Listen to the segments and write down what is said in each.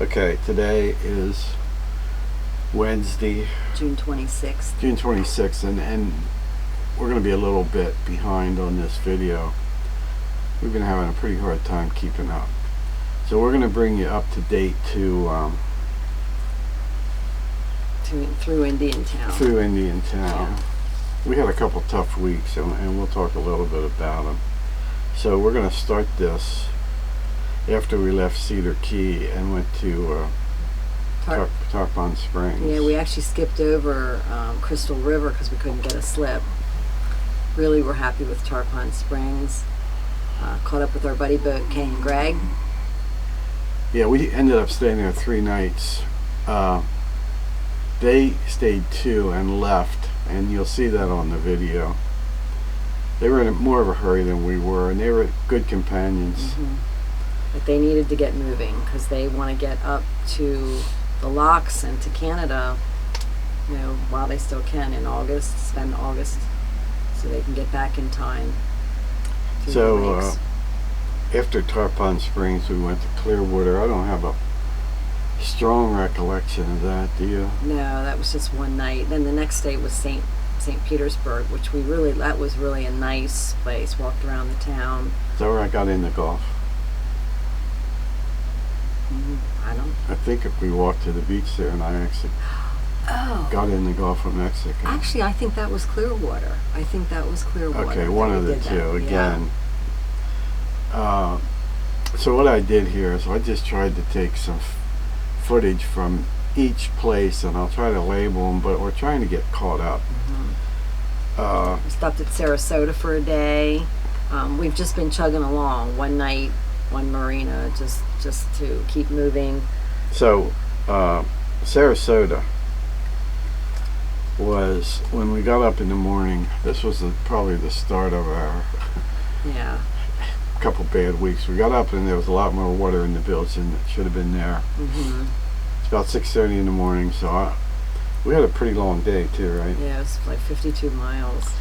Okay, today is Wednesday, June 26th. June 26th, and we're going to be a little bit behind on this video. We've been having a pretty hard time keeping up. So we're going to bring you up to date through Indiantown. Through Indiantown. Yeah. We had a couple tough weeks, and we'll talk a little bit about them. So we're going to start this after we left Cedar Key and went to Tarpon Springs. Yeah, we actually skipped over Crystal River because we couldn't get a slip. Really, we're happy with Tarpon Springs. Caught up with our buddy boat, Kay and Greg. Yeah, we ended up staying there 3 nights. They stayed 2 and left, and you'll see that on the video. They were in more of a hurry than we were, and they were good companions. Mm-hmm. But they needed to get moving because they want to get up to the locks and to Canada, while they still can in August, spend August, so they can get back in time. So after Tarpon Springs, we went to Clearwater. I don't have a strong recollection of that, do you? No, that was just one night. Then the next day was St. Petersburg, which that was really a nice place. Walked around the town. Is that where I got into golf? I think if we walked to the beach there, and I actually got in the Gulf of Mexico. Actually, I think that was Clearwater. Okay, one of the two again. So what I did here is I just tried to take some footage from each place, and I'll try to label them, but we're trying to get caught up. Mm-hmm. We stopped at Sarasota for a day. We've just been chugging along. One night, one marina, just to keep moving. So Sarasota was, when we got up in the morning, this was probably the start of our couple bad weeks. We got up and there was a lot more water in the bilge than it should have been there. Mm-hmm. It's about 6:30 in the morning, so we had a pretty long day too, right? Yeah, it was like 52 miles.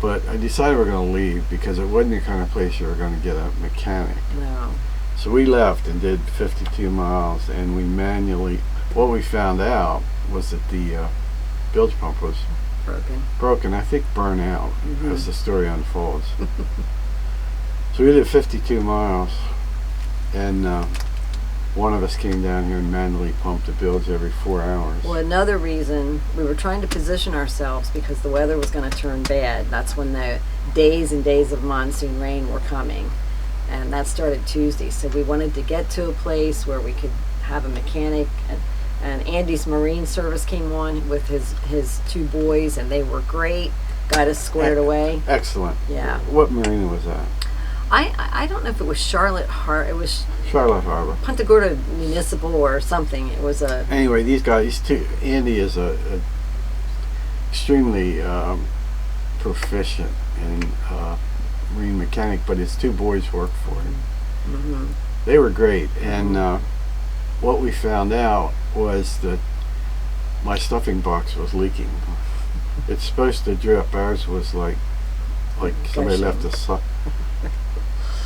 But I decided we're going to leave because it wasn't the kind of place you were going to get a mechanic. No. So we left and did 52 miles, and what we found out was that the bilge pump was broken. I think burnt out, as the story unfolds. So we did 52 miles, and one of us came down here and manually pumped the bilge every 4 hours. Well, another reason, we were trying to position ourselves because the weather was going to turn bad. That's when the days and days of monsoon rain were coming. And that started Tuesday. So we wanted to get to a place where we could have a mechanic. And Andy's Marine Service came on with his 2 boys, and they were great. Got us squared away. Excellent. Yeah. What marina was that? I don't know if it was Charlotte Harbor. Punta Gorda Municipal or something. It was a... Anyway, these guys, Andy is a extremely proficient in marine mechanic, but his 2 boys worked for him. Mm-hmm. They were great, and what we found out was that my stuffing box was leaking. It's supposed to drip. Ours was like somebody left a suck.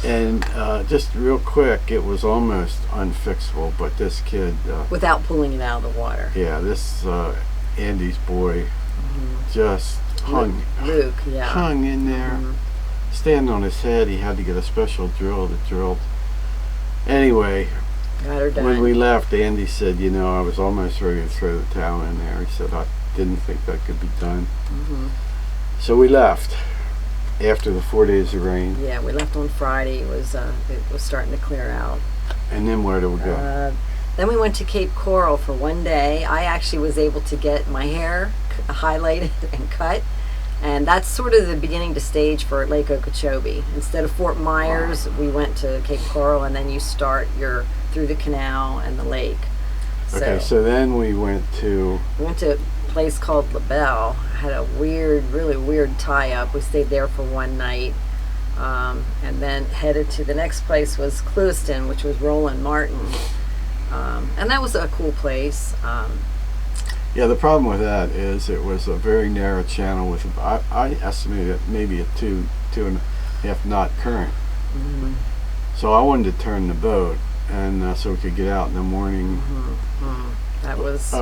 And just real quick, it was almost unfixable, but this kid... without pulling it out of the water. Yeah, this Andy's boy just hung in there. Standing on his head, he had to get a special drill that drilled. Anyway, got her done. When we left, Andy said, I was almost ready to throw the towel in there. He said, I didn't think that could be done. Mm-hmm. So we left after the 4 days of rain. Yeah, we left on Friday. It was starting to clear out. And then where did we go? Then we went to Cape Coral for one day. I actually was able to get my hair highlighted and cut. And that's sort of the beginning to stage for Lake Okeechobee. Instead of Fort Myers, we went to Cape Coral, and then you start through the canal and the lake. Okay, so then we went to a place called LaBelle. Had a really weird tie-up. We stayed there for one night, and then headed to the next place was Clewiston, which was Roland Martin, and that was a cool place. Yeah, the problem with that is it was a very narrow channel with, I estimated maybe a 2.5 knot current. Mm-hmm. So I wanted to turn the boat, and so we could get out in the morning. That was...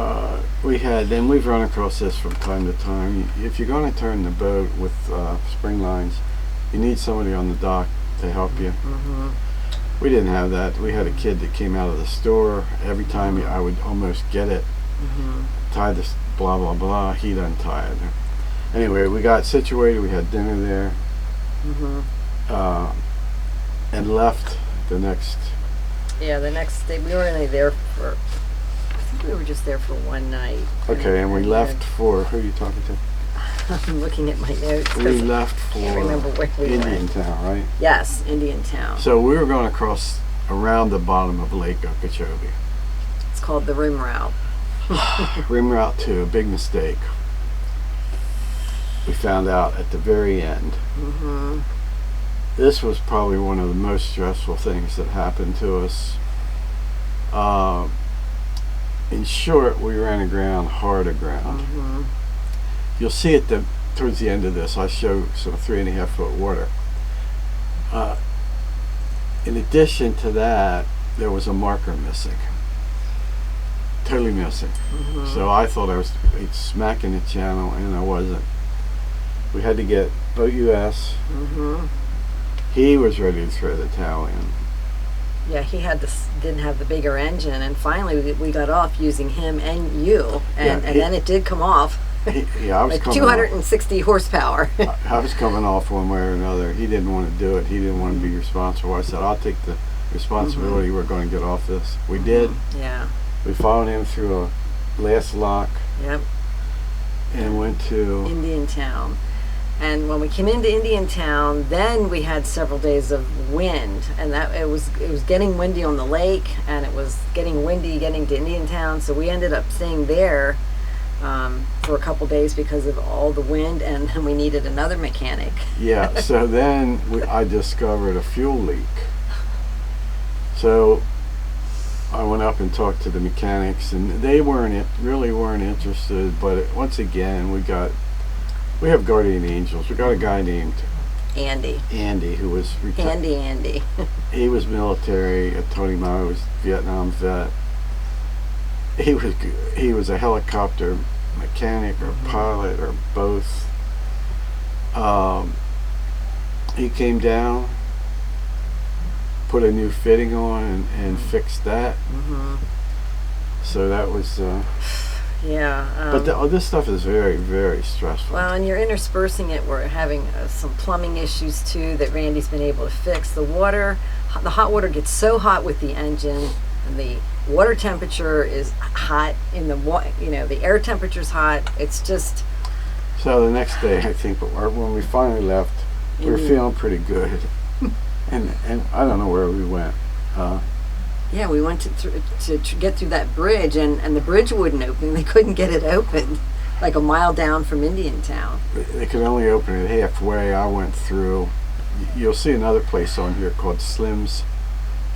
we've run across this from time to time. If you're going to turn the boat with spring lines, you need somebody on the dock to help you. We didn't have that. We had a kid that came out of the store. Every time I would almost get it, tie this blah blah blah, he'd untie it. Anyway, we got situated. We had dinner there, and left the next. Yeah, the next day we were only there for. I think we were just there for one night. Okay, and we left for. Who are you talking to? I'm looking at my notes. We left for I can't remember where we went. Indiantown, right? Yes, Indiantown. So we were going to cross around the bottom of Lake Okeechobee. It's called the Rim Route. Rim Route 2, a big mistake. We found out at the very end. This was probably one of the most stressful things that happened to us. In short, we ran aground, hard aground. You'll see it towards the end of this. I show some 3.5 foot water. In addition to that, there was a marker missing. Totally missing. So I thought I was smacking the channel, and I wasn't. We had to get Boat US. He was ready to throw the towel in. Yeah, he didn't have the bigger engine, and finally we got off using him and you, and then it did come off. I was like 260 horsepower. I was coming off one way or another. He didn't want to do it. He didn't want to be responsible. I said, I'll take the responsibility. We're going to get off this. We did. Yeah. We followed him through a last lock. Yep. And went to Indiantown. And when we came into Indiantown, then we had several days of wind, and that it was getting windy on the lake, and it was getting windy getting to Indiantown. So we ended up staying there for a couple days because of all the wind, and then we needed another mechanic. Yeah. So then I discovered a fuel leak. So I went up and talked to the mechanics, and they really weren't interested. But once again, we have guardian angels. We got a guy named Andy, who was retired. Andy. He was military. Tony Ma was Vietnam vet. He was a helicopter mechanic or pilot or both. He came down, put a new fitting on, and fixed that. So that was. But this stuff is very, very stressful. Well, and you're interspersing it. We're having some plumbing issues too that Randy's been able to fix. The hot water gets so hot with the engine, and the water temperature is hot in the air temperature's hot. It's just. So the next day, I think, when we finally left, we were feeling pretty good, and I don't know where we went. Yeah, we went to get through that bridge, and the bridge wouldn't open. They couldn't get it opened, like a mile down from Indiantown. They could only open it halfway. I went through. You'll see another place on here called Slim's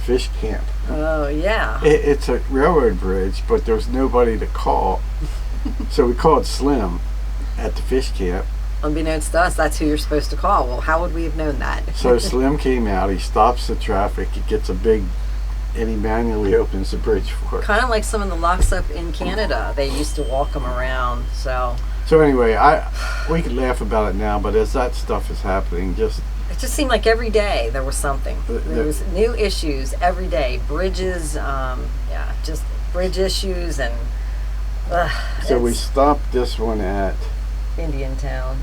Fish Camp. Oh, yeah. It's a railroad bridge, but there's nobody to call. So we called Slim at the fish camp. Unbeknownst to us, that's who you're supposed to call. Well, how would we have known that? So Slim came out. He stops the traffic. He gets a big... and he manually opens the bridge for us. Kind of like some of the locks up in Canada. They used to walk them around, so anyway, we could laugh about it now, but as that stuff is happening, it just seemed like every day there was something. There was new issues every day. Bridges, just bridge issues, and so we stopped this one at Indiantown,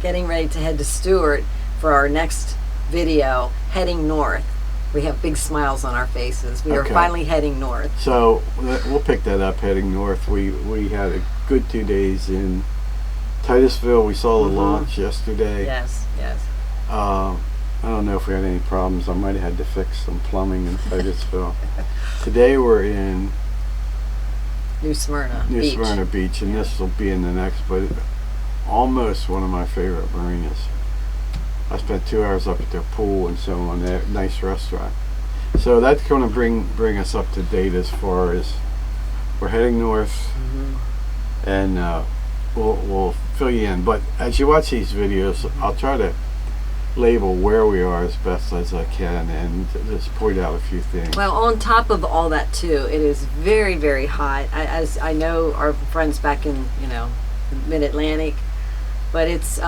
getting ready to head to Stewart for our next video, heading north. We have big smiles on our faces. We are finally heading north. So we'll pick that up heading north. We had a good 2 days in Titusville. We saw the launch yesterday. Yes. I don't know if we had any problems. I might have had to fix some plumbing in Titusville. Today we're in New Smyrna Beach, and this will be in the next, but almost one of my favorite marinas. I spent 2 hours up at their pool and so on, their nice restaurant. So that's going to bring us up to date as far as we're heading north, and we'll fill you in. But as you watch these videos, I'll try to label where we are as best as I can and just point out a few things. Well, on top of all that too, it is very, very hot. As I know our friends back in, mid-Atlantic, but it's,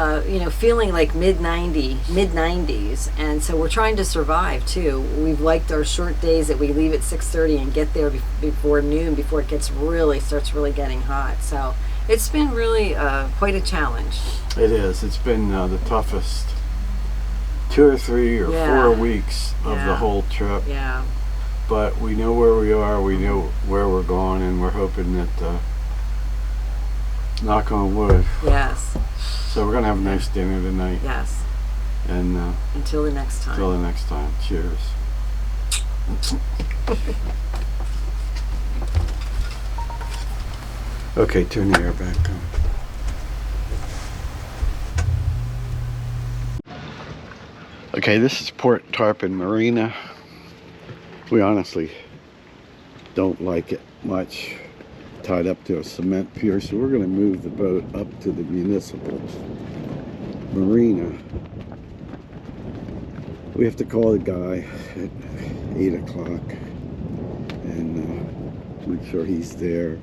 feeling like mid-90s. And so we're trying to survive too. We've liked our short days that we leave at 6:30 and get there before noon, before it starts really getting hot. So it's been really quite a challenge. It is. It's been the toughest 2 or 3 or 4 weeks of the whole trip. Yeah. But we know where we are, we know where we're going, and we're hoping that, knock on wood. Yes. So we're going to have a nice dinner tonight. Yes. And until the next time. Until the next time. Cheers. Okay, turn the air back on. Okay, this is Port Tarpon Marina. We honestly don't like it much, tied up to a cement pier, so we're going to move the boat up to the municipal marina. We have to call the guy at 8 o'clock and make sure he's there.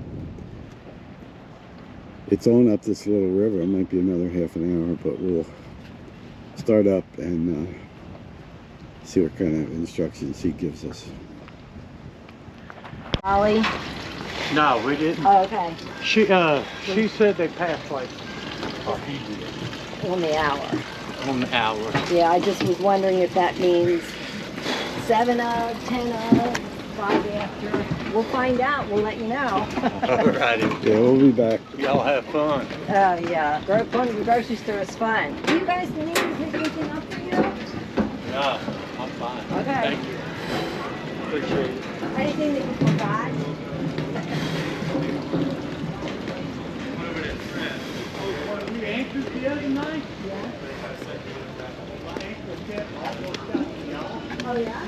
It's on up this little river. It might be another half an hour, but we'll start up and see what kind of instructions he gives us. Ollie? No, we didn't. Oh, okay. She said they passed like On the hour. on the hour. Yeah, I just was wondering if that means 7 of, 10 of, 5 after. We'll find out. We'll let you know. Alrighty. Yeah, we'll be back. Y'all have fun. Oh, yeah. Going to the grocery store is fun. Do you guys need me to pick anything up for you? No, I'm fine. Okay. Thank you. Appreciate it. Anything that you forgot? You anchored the other night? Yeah. Oh, yeah?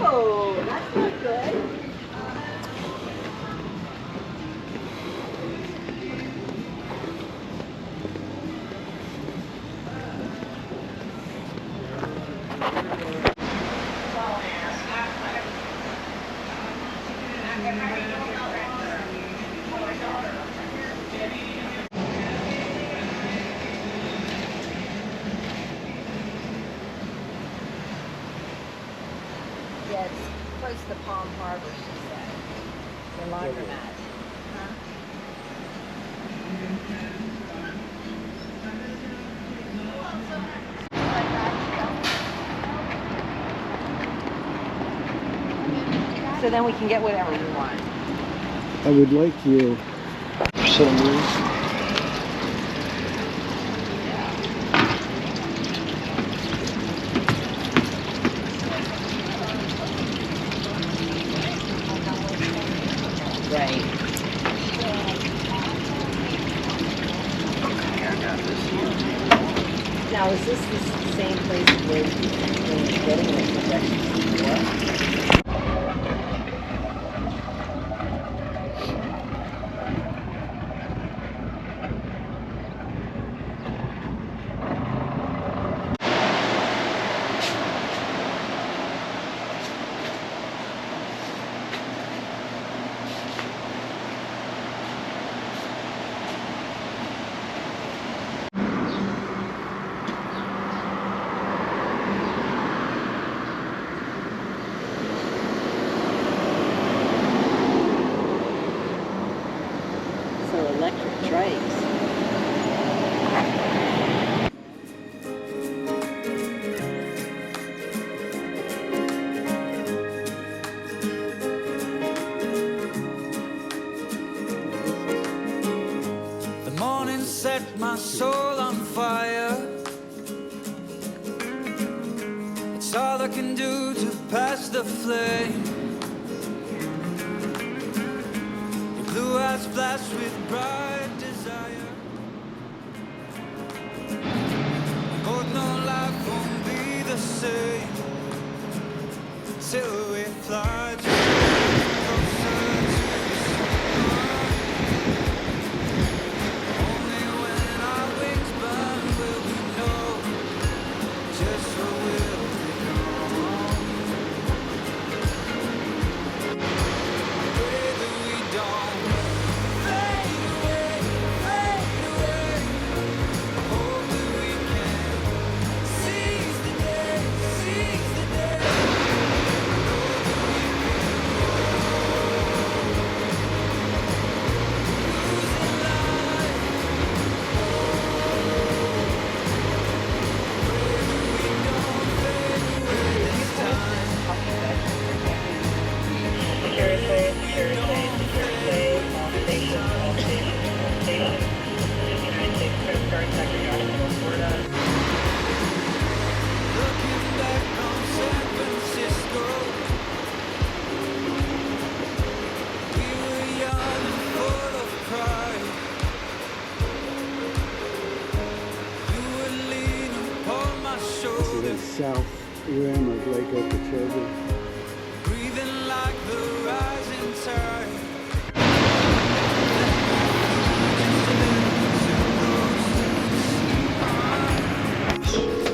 Oh, that's not good. Yeah, it's close to Palm Harbor, she said. The laundromat. Huh? So then we can get whatever we want. I would like you, for some reason, Right. Now, is this the same place where you're getting the projections before? Electric trays. The morning set my soul on fire. It's all I can do to pass the flame. Blue eyes flash with bright desire. Oh, no, life won't be the same till we fly closer to the sun. just what will become. I pray that we don't fade away, fade away. I hope that we can seize the day, seize the day. Looking back on San Francisco, we were young and full of pride. You would lean upon my This shoulder, is the south rim of Lake Okeechobee. breathing like the rising tide.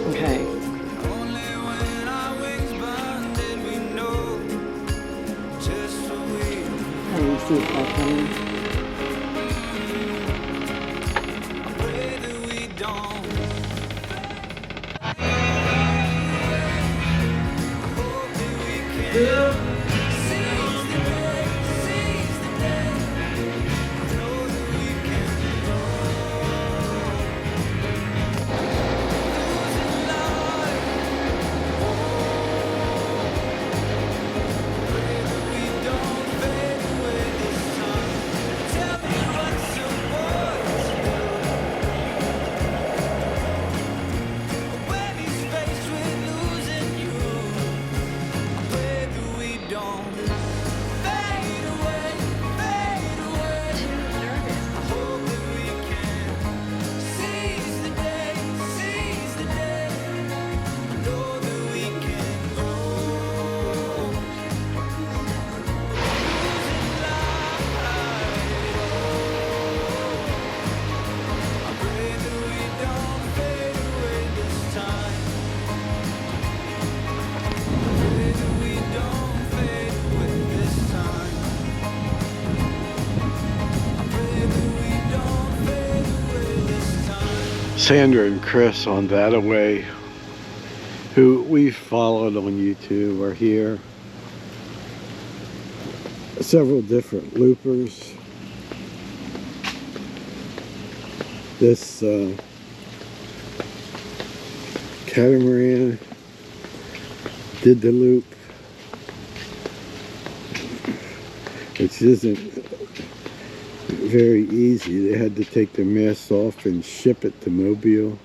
Okay. Only when our wings burn did we know just what we And you see it all coming. pray that we don't. Hope that we can seize the day, seize the day. Know that we can go. Losing life. Pray that we don't fade away this time. Tell me what's your voice when he's faced with losing you. I pray that we don't fade away, fade away. I hope that we can seize the day, seize the day. Know that we can go. Losing life. I pray that we don't fade away this time. Pray that we don't fade away this time. I pray that we don't fade away this time. Sandra and Chris on That Away, who we followed on YouTube, are here. Several different loopers. This catamaran did the loop, which isn't very easy. They had to take the mast off and ship it to Mobile.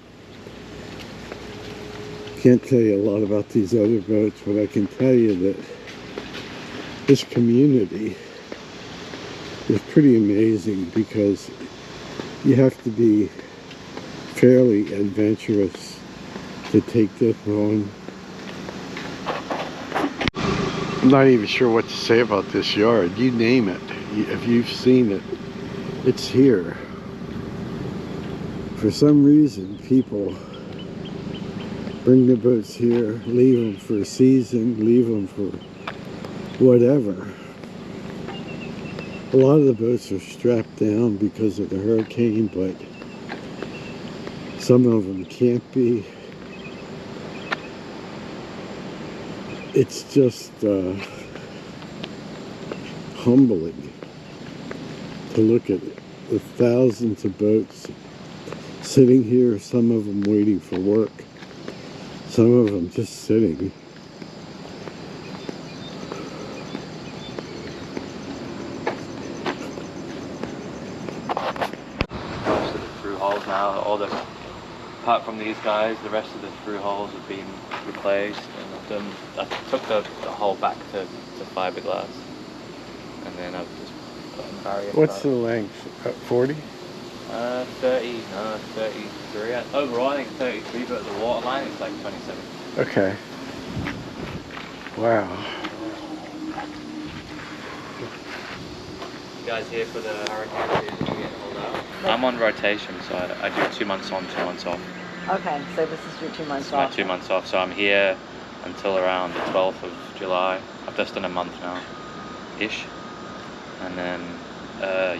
Can't tell you a lot about these other boats, but I can tell you that this community is pretty amazing because you have to be fairly adventurous to take this on. I'm not even sure what to say about this yard. You name it. If you've seen it, it's here. For some reason, people bring the boats here, leave them for a season, leave them for whatever. A lot of the boats are strapped down because of the hurricane, but some of them can't be. It's just humbling to look at the thousands of boats sitting here, some of them waiting for work, some of them just sitting. Most of the through holes now, apart from these guys, the rest of the through holes have been replaced, and I took the hole back to fiberglass, and then I've just put a barrier. What's the length? 40? 33. Overall, I think 33, but at the water line it's like 27. Okay. Wow. You guys here for the hurricane season? You getting hauled out? I'm on rotation, so I do 2 months on, 2 months off. Okay, so this is your 2 months It's my off. 2 months off, so I'm here until around the 12th of July. I've just done a month now, ish. And then,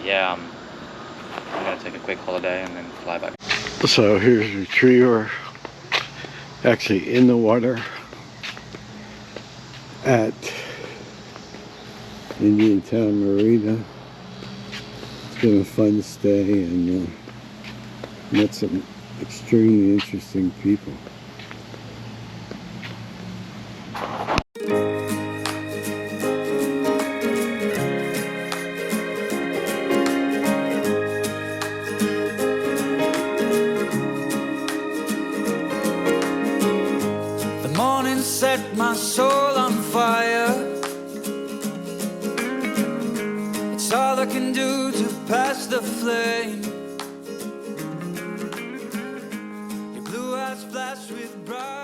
yeah, I'm gonna take a quick holiday and then fly back. So here's Retriever, actually in the water at Indiantown Marina. It's been a fun stay and met some extremely interesting people. The morning set my soul on fire. It's all I can do to pass the flame. Your blue eyes flash with bright